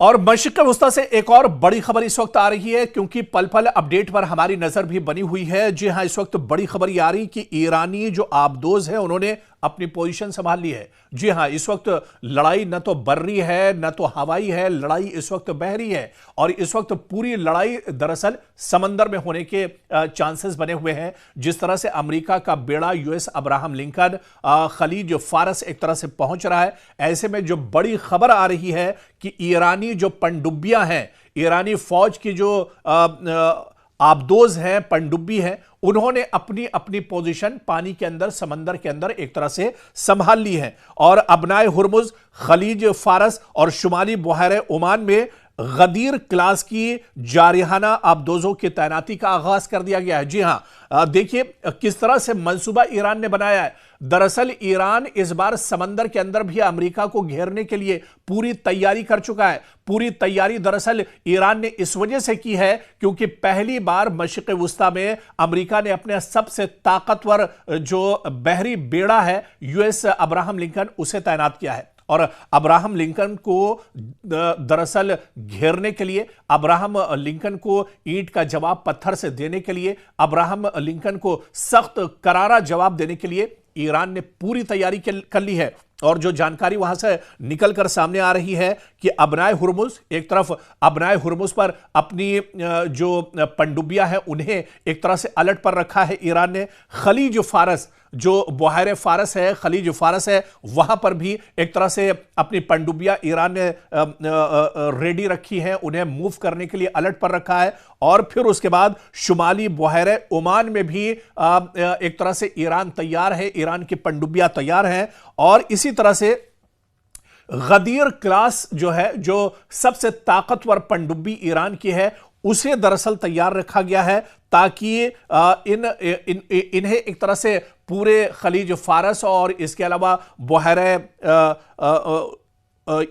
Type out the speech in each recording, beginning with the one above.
और मशरिक़ वस्ता से एक और बड़ी खबर इस वक्त आ रही है, क्योंकि पल पल अपडेट पर हमारी नजर भी बनी हुई है। जी हां, इस वक्त बड़ी खबर ये आ रही कि ईरानी जो आबदोज है उन्होंने अपनी पोजीशन संभाल ली है। जी हां, इस वक्त लड़ाई न तो बर्री है न तो हवाई है, लड़ाई इस वक्त बहरी है। और इस वक्त पूरी लड़ाई दरअसल समंदर में होने के चांसेस बने हुए हैं। जिस तरह से अमेरिका का बेड़ा यूएस अब्राहम लिंकन खलीज फारस एक तरह से पहुंच रहा है, ऐसे में जो बड़ी खबर आ रही है कि ईरानी जो पनडुब्बियां हैं, ईरानी फौज की जो आबदोज हैं, पनडुब्बी हैं, उन्होंने अपनी अपनी पोजीशन पानी के अंदर, समंदर के अंदर एक तरह से संभाल ली है। और अबनाए हुर्मुज, खलीज फारस और शुमाली बहर ओमान में गदीर क्लास की जारिहाना आबदोजों की तैनाती का आगाज कर दिया गया है। जी हां, देखिए किस तरह से मंसूबा ईरान ने बनाया है। दरअसल ईरान इस बार समंदर के अंदर भी अमेरिका को घेरने के लिए पूरी तैयारी कर चुका है। पूरी तैयारी दरअसल ईरान ने इस वजह से की है क्योंकि पहली बार मशरिक़ वस्ता में अमेरिका ने अपने सबसे ताकतवर जो बहरी बेड़ा है यूएस अब्राहम लिंकन, उसे तैनात किया है। और अब्राहम लिंकन को दरअसल घेरने के लिए, अब्राहम लिंकन को ईंट का जवाब पत्थर से देने के लिए, अब्राहम लिंकन को सख्त करारा जवाब देने के लिए ईरान ने पूरी तैयारी कर ली है। और जो जानकारी वहां से निकलकर सामने आ रही है कि अबनाए हुर्मुज, एक तरफ अबनाए हुर्मुज पर अपनी जो पनडुब्बियां हैं उन्हें एक तरह से अलर्ट पर रखा है ईरान ने। खलीज फारस, जो बहर फारस है, खलीज फारस है, वहां पर भी एक तरह से अपनी पनडुब्बियां ईरान ने रेडी रखी हैं, उन्हें मूव करने के लिए अलर्ट पर रखा है। और फिर उसके बाद शुमाली बहर ओमान में भी एक तरह से ईरान तैयार है, ईरान की पनडुब्बियां तैयार हैं। और इसी तरह से गदीर क्लास जो है, जो सबसे ताकतवर पनडुब्बी ईरान की है, उसे दरअसल तैयार रखा गया है ताकि इन्हें एक तरह से पूरे खलीज फारस और इसके अलावा बहर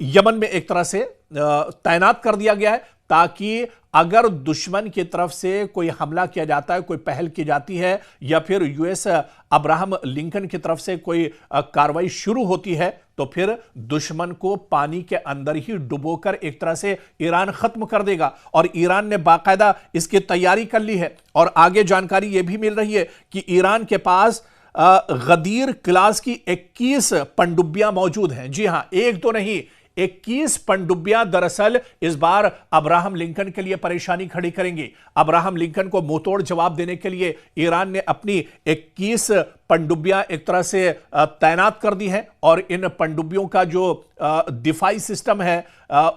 यमन में एक तरह से तैनात कर दिया गया है, ताकि अगर दुश्मन की तरफ से कोई हमला किया जाता है, कोई पहल की जाती है, या फिर यूएस अब्राहम लिंकन की तरफ से कोई कार्रवाई शुरू होती है, तो फिर दुश्मन को पानी के अंदर ही डुबोकर एक तरह से ईरान खत्म कर देगा। और ईरान ने बाकायदा इसकी तैयारी कर ली है। और आगे जानकारी यह भी मिल रही है कि ईरान के पास गदीर क्लास की 21 पनडुब्बियां मौजूद हैं। जी हां, एक तो नहीं, 21 पनडुब्बियां दरअसल इस बार अब्राहम लिंकन के लिए परेशानी खड़ी करेंगी। अब्राहम लिंकन को मुंहतोड़ जवाब देने के लिए ईरान ने अपनी 21 पनडुब्बियां एक तरह से तैनात कर दी हैं। और इन पनडुब्बियों का जो दिफाई सिस्टम है,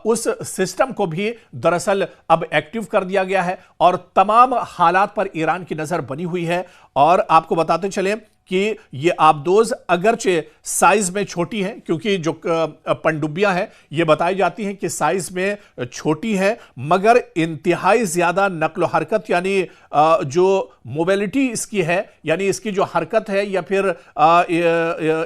उस सिस्टम को भी दरअसल अब एक्टिव कर दिया गया है। और तमाम हालात पर ईरान की नजर बनी हुई है। और आपको बताते चले कि ये आबदोज अगरचे साइज में छोटी हैं, क्योंकि जो पनडुब्बियां हैं ये बताई जाती हैं कि साइज में छोटी है, मगर इंतहाई ज्यादा नक्ल हरकत, यानी जो मोबिलिटी इसकी है, यानी इसकी जो हरकत है, या फिर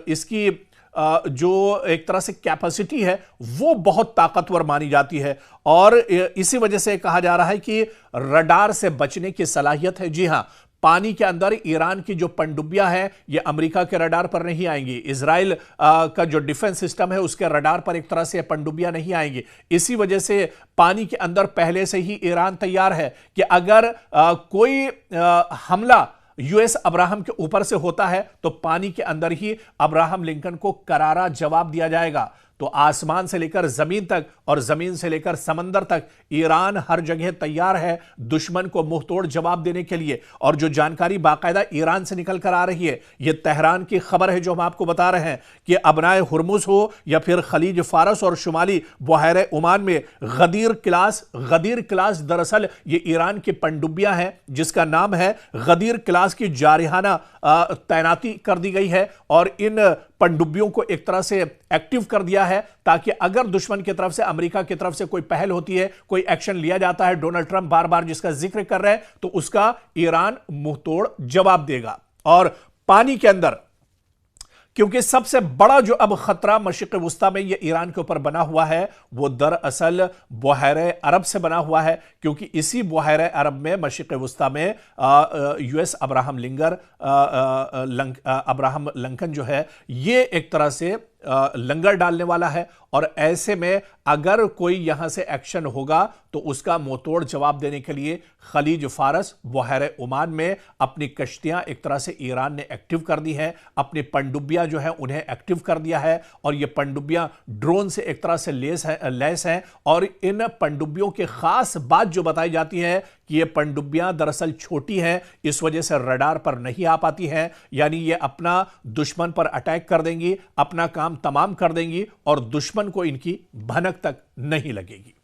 इसकी जो एक तरह से कैपेसिटी है, वो बहुत ताकतवर मानी जाती है। और इसी वजह से कहा जा रहा है कि रडार से बचने की सलाहियत है। जी हां, पानी के अंदर ईरान की जो पनडुब्बियां हैं ये अमेरिका के रडार पर नहीं आएंगी। इजराइल का जो डिफेंस सिस्टम है उसके रडार पर एक तरह से पनडुब्बियां नहीं आएंगी। इसी वजह से पानी के अंदर पहले से ही ईरान तैयार है कि अगर कोई हमला यूएस अब्राहम के ऊपर से होता है तो पानी के अंदर ही अब्राहम लिंकन को करारा जवाब दिया जाएगा। तो आसमान से लेकर जमीन तक और जमीन से लेकर समंदर तक ईरान हर जगह तैयार है दुश्मन को मुंहतोड़ जवाब देने के लिए। और जो जानकारी बाकायदा ईरान से निकल कर आ रही है, यह तेहरान की खबर है जो हम आपको बता रहे हैं कि अबनाए हुर्मुज हो या फिर खलीज फारस और शुमाली बहर ओमान में गदीर क्लास दरअसल ये ईरान की पनडुब्बियां हैं, जिसका नाम है गदीर क्लास की जारिहाना तैनाती कर दी गई है। और इन पनडुब्बियों को एक तरह से एक्टिव कर दिया है ताकि अगर दुश्मन की तरफ से, अमेरिका की तरफ से कोई पहल होती है, कोई एक्शन लिया जाता है, डोनाल्ड ट्रंप बार बार जिसका जिक्र कर रहे हैं, तो उसका ईरान मुंहतोड़ जवाब देगा। और पानी के अंदर, क्योंकि सबसे बड़ा जो अब खतरा मशरिक़ वस्ता में ये ईरान के ऊपर बना हुआ है, वो दरअसल बहर अरब से बना हुआ है। क्योंकि इसी बहर अरब में, मशरिक़ वस्ता में यूएस अब्राहम लिंकन जो है, ये एक तरह से लंगर डालने वाला है। और ऐसे में अगर कोई यहां से एक्शन होगा तो उसका मुंहतोड़ जवाब देने के लिए खलीज फारस, बहर ओमान में अपनी कश्तियां एक तरह से ईरान ने एक्टिव कर दी हैं, अपनी पनडुब्बियां जो है उन्हें एक्टिव कर दिया है। और ये पनडुब्बियां ड्रोन से एक तरह से लैस हैं। और इन पनडुब्बियों की खास बात जो बताई जाती है कि ये पनडुब्बियां दरअसल छोटी हैं, इस वजह से रडार पर नहीं आ पाती हैं। यानी ये अपना दुश्मन पर अटैक कर देंगी, अपना काम तमाम कर देंगी और दुश्मन को इनकी भनक तक नहीं लगेगी।